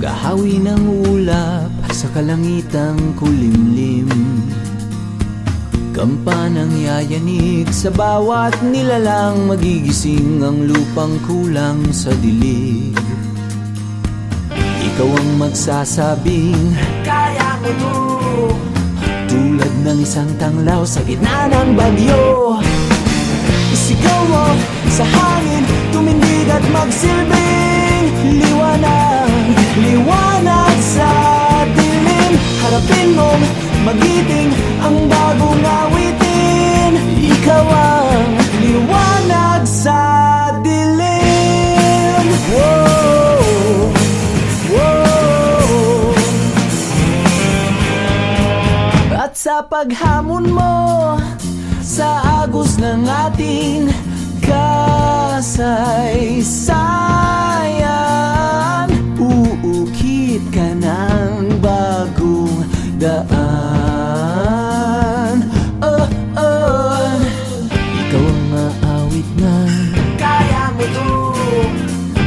Pag-ahawi ng ulap sa kalangitang kulimlim, kampanang yayanig sa bawat nilalang, magigising ang lupang kulang sa dilig. Ikaw ang magsasabing kaya mo to, tulad ng isang tanglaw sa gitna ng bagyo. Isigaw mo sa hangin, tumindig at magsilbing liwanag, liwanag sa dilim. Harapin mong magiting ang bagong awitin. Ikaw ang liwanag sa dilim. Whoa, whoa. At sa paghamon mo sa agos ng ating kasaysayan, uukit ka ng bagong daan. Oh, oh. Ikaw ang maawit na kaya mo to,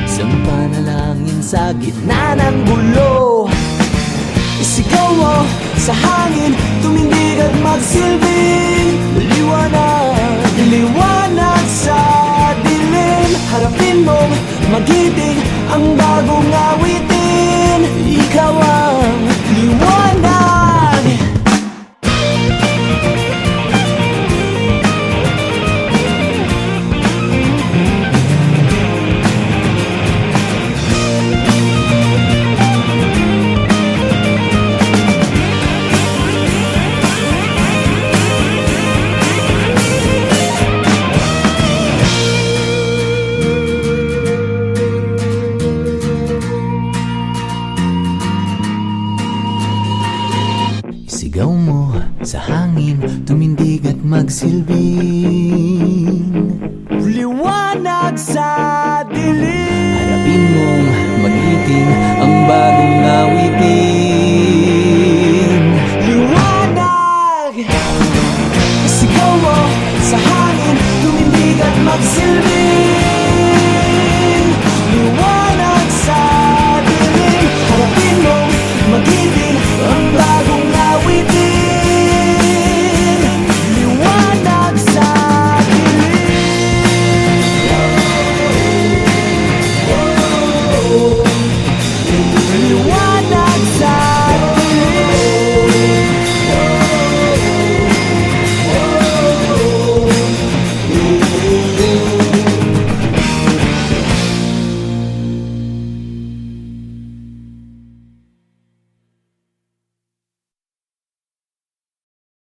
isang panalangin sa gitna ng gulo. Isigaw mo sa hangin, tumindig at magsilbing liwanag, liwanag sa dilim. Harapin mong magiting ang bagong awitin. Ikaw ang liwanag. Sigaw mo sa hangin, tumindig at magsilbi